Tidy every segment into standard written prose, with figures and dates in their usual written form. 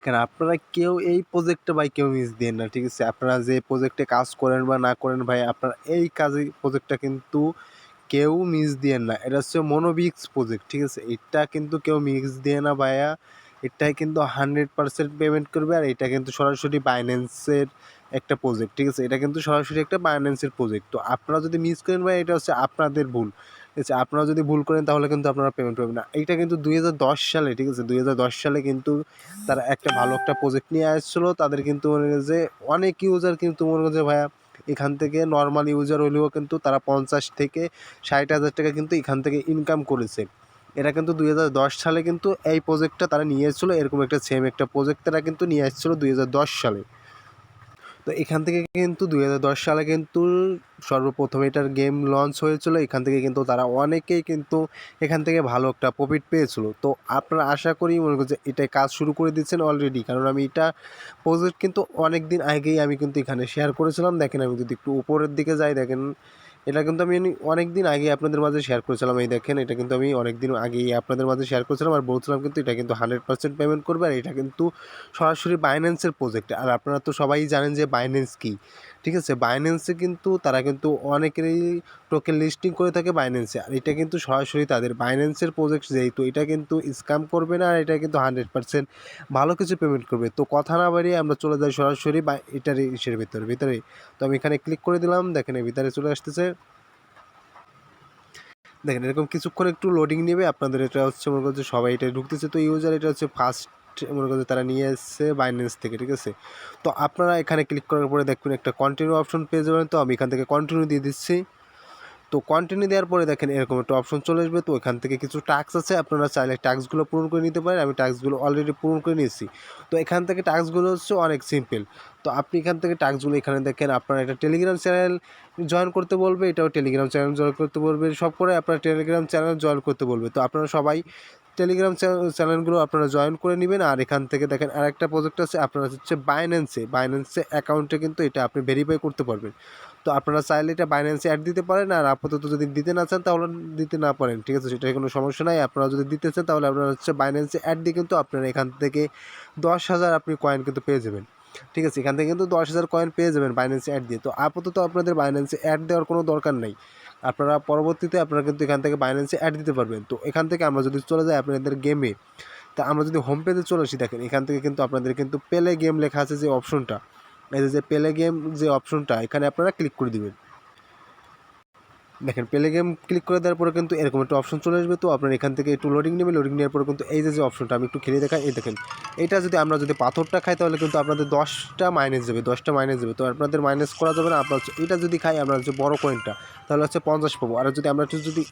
কেন আপনারা কেউ এই প্রজেক্টে ভাই কেউ মিস দিয়েন না, ঠিক আছে? আপনারা যে প্রজেক্টে কাজ করেন বা না করেন ভাই, আপনারা এই কাজে প্রজেক্টটা কিন্তু কেউ মিস দিয়েন না। এটা হচ্ছে মনোবিক্স প্রজেক্ট, ঠিক আছে? এটা কিন্তু কেউ মিস দিয়ে না ভাইয়া। এটাই কিন্তু 100% পেমেন্ট করবে, আর এটা কিন্তু সরাসরি বাইন্যান্সের একটা প্রজেক্ট, ঠিক আছে? এটা কিন্তু সরাসরি একটা বাইন্যান্সের প্রজেক্ট। তো আপনারা যদি মিস করেন ভাই, এটা হচ্ছে আপনাদের ভুল, ঠিক আছে? আপনারা যদি ভুল করেন তাহলে কিন্তু আপনারা পেমেন্ট পাবেন না। এইটা কিন্তু 2010 সালে, ঠিক আছে? 2010 সালে কিন্তু তারা একটা ভালো একটা প্রজেক্ট নিয়ে আসছিলো। তাদের কিন্তু মনে হয় যে অনেক ইউজার কিন্তু মনে হয় যে ভাইয়া এখান থেকে নর্মাল ইউজার হলেও কিন্তু তারা 50 থেকে 60,000 টাকা কিন্তু এখান থেকে ইনকাম করেছে। এরা কিন্তু 2010 সালে কিন্তু এই প্রজেক্টটা তারা নিয়ে এসেছিলো, এরকম একটা সেম একটা প্রজেক্ট তারা কিন্তু নিয়ে এসেছিলো 2010 সালে। তো এখান থেকে কিন্তু 2010 সালে কিন্তু সর্বপ্রথম এটার গেম লঞ্চ হয়েছিল। এখান থেকে কিন্তু তারা অনেকেই কিন্তু এখান থেকে ভালো একটা প্রফিট পেয়েছিল। তো আপনারা আশা করি মনে করছে এটাই কাজ শুরু করে দিচ্ছেন অলরেডি, কারণ আমি এটা প্রজেক্ট কিন্তু অনেক দিন আগেই আমি কিন্তু এখানে শেয়ার করেছিলাম। দেখেন আমি যদি একটু উপরের দিকে যাই, দেখেন এটা কিন্তু আমি অনেক দিন আগেই আপনাদের মাঝে শেয়ার করেছিলাম। এই দেখেন এটা কিন্তু আমি অনেক দিন আগেই আপনাদের মাঝে শেয়ার করেছিলাম, আর বলছিলাম কিন্তু এটা কিন্তু 100% পেমেন্ট করবে, আর এটা কিন্তু সরাসরি বাইন্যান্সের প্রজেক্ট। আর আপনারা তো সবাই জানেন যে বাইন্যান্স কী, ঠিক আছে? বাইন্যান্সে কিন্তু তারা কিন্তু অনেকেরই টোকেন লিস্টিং করে থাকে বাইন্যান্সে, আর এটা কিন্তু সরাসরি তাদের বাইন্যান্সের প্রজেক্ট, যেহেতু এটা কিন্তু স্ক্যাম করবে না, আর এটা কিন্তু 100% ভালো কিছু পেমেন্ট করবে। তো কথা না বাড়িয়ে আমরা চলে যাই সরাসরি এটার ইসের ভিতরে। তো আমি এখানে ক্লিক করে দিলাম, দেখেন এর ভিতরে চলে আসতেছে। দেখেন এরকম কিছুক্ষণ একটু লোডিং নেবে আপনাদের। এটা হচ্ছে মনে করছে সবাই এটা ঢুকতেছে, তো ইউজার এটা হচ্ছে ফার্স্ট মনে করছে তারা নিয়ে এসছে বাইন্যান্স থেকে, ঠিক আছে? তো আপনারা এখানে ক্লিক করার পরে দেখবেন একটা কন্টিনিউ অপশন পেয়ে যাবেন। তো আমি এখান থেকে কন্টিনিউ দিয়ে দিচ্ছি। তো কন্টিনিউ দেওয়ার পরে দেখেন এরকম একটা অপশন চলে আসবে। তো এখান থেকে কিছু টাস্ক আছে, আপনারা চাইলে টাস্কগুলো পূরণ করে নিতে পারেন। আমি টাস্কগুলো অলরেডি পূরণ করে নিয়েছি। তো এখান থেকে টাস্কগুলো হচ্ছে অনেক সিম্পল। তো আপনি এখান থেকে টাস্কগুলো এখানে দেখেন, আপনারা একটা টেলিগ্রাম চ্যানেল জয়েন করতে বলবে, এটাও টেলিগ্রাম চ্যানেল জয়েন করতে বলবে, সব করে আপনারা টেলিগ্রাম চ্যানেল জয়েন করতে বলবে। তো আপনারা সবাই টেলিগ্রাম চ্যানেলগুলো আপনারা জয়েন করে নেবেন। আর এখান থেকে দেখেন আরেকটা প্রজেক্ট আছে, আপনারা হচ্ছে বাইন্যান্সে অ্যাকাউন্টে কিন্তু এটা আপনি ভেরিফাই করতে পারবেন। তো আপনারা চাইলে এটা বাইন্যান্সে অ্যাড দিতে পারেন, আর আপাতত যদি দিতে না চান তাহলে দিতে না পারেন, ঠিক আছে? সেটাই কোনো সমস্যা নাই। আপনারা যদি দিতে চান তাহলে আপনারা হচ্ছে বাইন্যান্সে অ্যাড দিয়ে কিন্তু আপনারা এখান থেকে 10,000 আপনি কয়েন কিন্তু পেয়ে যাবেন, ঠিক আছে? এখান থেকে কিন্তু 10,000 কয়েন পেয়ে যাবেন বাইন্যান্সে অ্যাড দিয়ে। তো আপাতত আপনাদের বাইন্যান্সে অ্যাড দেওয়ার কোনো দরকার নেই। আপনারা পরবর্তীতে আপনারা কিন্তু এখান থেকে বাইন্যান্সে অ্যাড দিতে পারবেন। তো এখান থেকে আমরা যদি চলে যাই আপনাদের গেমে, তা আমরা যদি হোম পেজে চলে আসি, দেখেন এখান থেকে কিন্তু আপনাদের কিন্তু প্লে গেম লেখা আছে যে অপশনটা, এই যে প্লে গেম যে অপশনটা, এখানে আপনারা ক্লিক করে দিবেন। দেখেন প্লে গেম ক্লিক করে দেওয়ার পরে কিন্তু এরকম একটা অপশন চলে আসবে। তো আপনার এখান থেকে একটু লোডিং নেবে, লোডিং নেওয়ার পরে কিন্তু এই যে অপশনটা আমি একটু খেলে দেখাই, এই দেখেন এটা যদি আমরা যদি পাথরটা খাই তাহলে কিন্তু আপনাদের 10টা মাইনাস যাবে, 10টা মাইনাস যাবে। তো আপনাদের মাইনাস করা যাবে না। আপনার এটা যদি খাই আমরা হচ্ছে বড় কয়েনটা, তাহলে হচ্ছে 50 পাবো। আর যদি আমরা যদি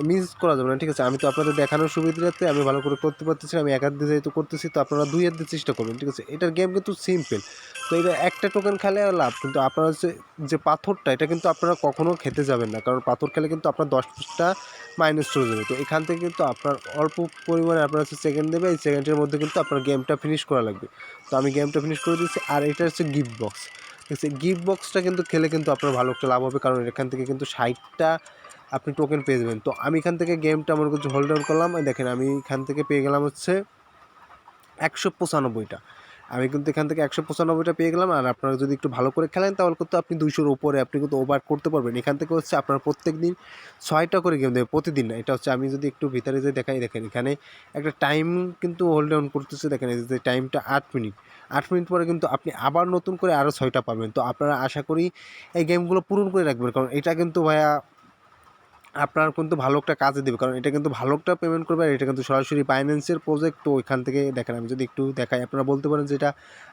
মিস করা যাবে না, ঠিক আছে? আমি তো আপনাদের দেখানোর সুবিধাতে আমি ভালো করে করতে পারতেছি না, আমি এক হাত দিয়ে যেহেতু করতেছি, তো আপনারা 2 হাত দিয়ে চেষ্টা করবেন, ঠিক আছে? এটার গেম কিন্তু সিম্পল। তো এটা একটা টোকেন খেলে লাভ, কিন্তু আপনারা হচ্ছে যে পাথরটা, এটা কিন্তু আপনারা কখনও খেতে যাবেন না, কারণ পাথর খেলে কিন্তু আপনার 10টা মাইনাস চলে যাবে। তো এখান থেকে কিন্তু আপনার অল্প পরিমাণে আপনার হচ্ছে সেকেন্ড দেবে, এই সেকেন্ডের মধ্যে কিন্তু আপনার গেমটা ফিনিশ করা লাগবে। তো আমি গেমটা ফিনিশ করে দিচ্ছি। আর এটা হচ্ছে গিফট বক্স, ঠিক আছে? গিফট বক্সটা কিন্তু খেলে কিন্তু আপনার ভালো একটা লাভ হবে, কারণ এখান থেকে কিন্তু 60টা আপনি টোকেন পেয়ে যাবেন। তো আমি এখান থেকে গেমটা মনে করছি হোল্ড ডাউন করলাম, দেখেন আমি এখান থেকে পেয়ে গেলাম হচ্ছে 195টা। আমি কিন্তু এখান থেকে 195টা পেয়ে গেলাম। আর আপনারা যদি একটু ভালো করে খেলেন তাহলে কিন্তু আপনি 200-র উপরে আপনি কিন্তু ওভার করতে পারবেন। এখান থেকে হচ্ছে আপনার প্রত্যেক দিন 6টা করে গেম দেবে, প্রতিদিন না। এটা হচ্ছে আমি যদি একটু ভিতরে যে দেখাই, দেখেন এখানে একটা টাইম কিন্তু হোল্ড ডাউন করতেছে, দেখেন এই যে টাইমটা 8 মিনিট। 8 মিনিট পরে কিন্তু আপনি আবার নতুন করে আরও 6টা পাবেন। তো আপনারা আশা করি এই গেমগুলো পূরণ করে রাখবেন, কারণ এটা কিন্তু ভাইয়া আপনার কিন্তু ভালো একটা কাজে দেবে, কারণ এটা কিন্তু ভালো একটা পেমেন্ট করবে, আর এটা কিন্তু সরাসরি বাইন্যান্সের প্রজেক্ট। তো ওইখান থেকে দেখেন আমি যদি একটু দেখাই, আপনারা বলতে পারেন যে এটা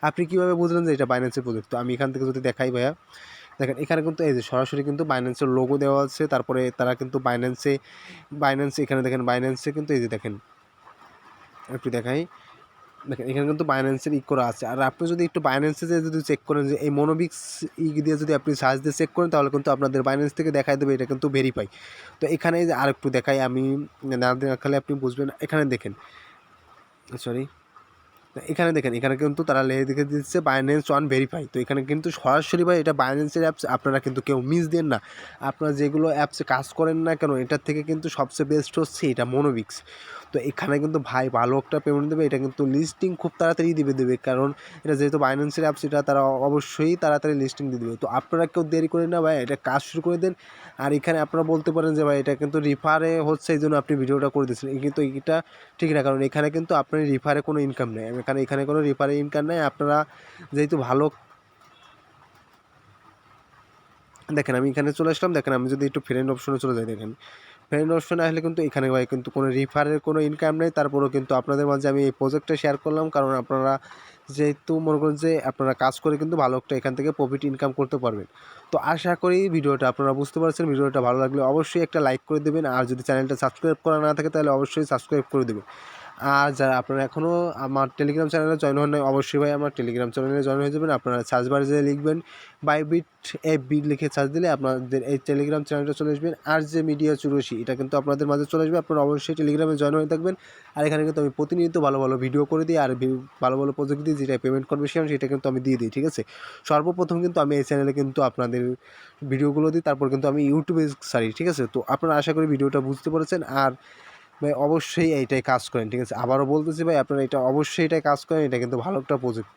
আপনি কীভাবে বুঝলেন যে এটা বাইন্যান্সের প্রজেক্ট। তো আমি এখান থেকে যদি দেখাই ভাইয়া, দেখেন এখানে কিন্তু এই যে সরাসরি কিন্তু বাইন্যান্সের লোগো দেওয়া আছে, তারপরে তারা কিন্তু বাইন্যান্সে এখানে দেখেন বাইন্যান্সে কিন্তু এই যে দেখেন একটু দেখাই, দেখেন এখানে কিন্তু বাইন্যান্সের করা আছে। আর আপনি যদি একটু বাইন্যান্সে যে যদি চেক করেন যে এই মনোবিক্স দিয়ে যদি আপনি সার্চ দিয়ে চেক করেন, তাহলে কিন্তু আপনাদের বাইন্যান্স থেকে দেখাই দেবে এটা কিন্তু ভেরিফাই। তো এখানে যে আর একটু দেখাই, আমি না দেখালে আপনি বুঝবেন। এখানে দেখেন, সরি, এখানে দেখেন, এখানে কিন্তু তারা লিখে দিচ্ছে বাইন্যান্স ওয়ান ভেরিফাই। তো এখানে কিন্তু সরাসরি ভাই এটা বাইন্যান্সের অ্যাপস, আপনারা কিন্তু কেউ মিস দেন না। আপনারা যেগুলো অ্যাপসে কাজ করেন না কেন, এটার থেকে কিন্তু সবচেয়ে বেস্ট হচ্ছে এটা মোনোবিক্স। তো এখানে কিন্তু ভাই ভালো একটা পেমেন্ট দেবে, এটা কিন্তু লিস্টিং খুব তাড়াতাড়ি দেবে, কারণ এটা যেহেতু বাইন্যান্সের অ্যাপস, এটা তারা অবশ্যই তাড়াতাড়ি লিস্টিং দিয়ে দেবে। তো আপনারা কেউ দেরি করেন না ভাই, এটা কাজ শুরু করে দেন। আর এখানে আপনারা বলতে পারেন যে ভাই এটা কিন্তু রিফারে হচ্ছে, এই জন্য আপনি ভিডিওটা করে দিচ্ছেন, কিন্তু এটা ঠিক না, কারণ এখানে কিন্তু আপনার রিফারে কোনো ইনকাম নেই, এখানে কোনো রিফারে ইনকাম নেই। আপনারা যেহেতু ভালো, দেখেন আমি এখানে চলে আসলাম, দেখেন আমি যদি একটু ফ্রেন্ড অপশনে চলে যাই, দেখেন ফ্রেন্ড অপশনে আসলে কিন্তু এখানে ভাই কিন্তু কোনো রিফারের কোনো ইনকাম নেই। তারপরেও কিন্তু আপনাদের মাঝে আমি এই প্রজেক্টটা শেয়ার করলাম, কারণ আপনারা যেহেতু মনে করেন যে আপনারা কাজ করে কিন্তু ভালো একটা এখান থেকে প্রফিট ইনকাম করতে পারবেন। তো আশা করি ভিডিওটা আপনারা বুঝতে পারছেন। ভিডিওটা ভালো লাগলে অবশ্যই একটা লাইক করে দেবেন, আর যদি চ্যানেলটা সাবস্ক্রাইব করা না থাকে তাহলে অবশ্যই সাবস্ক্রাইব করে দেবেন। আর যারা আপনারা এখনও আমার টেলিগ্রাম চ্যানেলে জয়েন হন নাই, অবশ্যই ভাই আমার টেলিগ্রাম চ্যানেলে জয়েন হয়ে যাবেন। আপনারা সার্চ বারে যেয়ে লিখবেন বাইবিট এফবি লিখে সার্চ দিলে আপনাদের এই টেলিগ্রাম চ্যানেলটা চলে আসবেন। আর যে মিডিয়া 84 এটা কিন্তু আপনাদের মাঝে চলে আসবে, আপনারা অবশ্যই টেলিগ্রামে জয়েন হয়ে থাকবেন। আর এখানে কিন্তু আমি প্রতিনিয়ত ভালো ভালো ভিডিও করে দিই, আর ভালো ভালো প্রজেক্ট দিই, যেটা পেমেন্ট কনভার্সন সেটা কিন্তু আমি দিয়ে দিই, ঠিক আছে। সর্বপ্রথম কিন্তু আমি এই চ্যানেলে কিন্তু আপনাদের ভিডিওগুলো দিই, তারপর কিন্তু আমি ইউটিউবে ছাড়ি, ঠিক আছে। তো আপনারা আশা করি ভিডিওটা বুঝতে পেরেছেন। আর ভাই অবশ্যই এইটাই কাজ করেন, ঠিক আছে। আবারও বলতেছি ভাই, আপনারা এটা অবশ্যই এটাই কাজ করেন, এটা কিন্তু ভালো একটা প্রজেক্ট।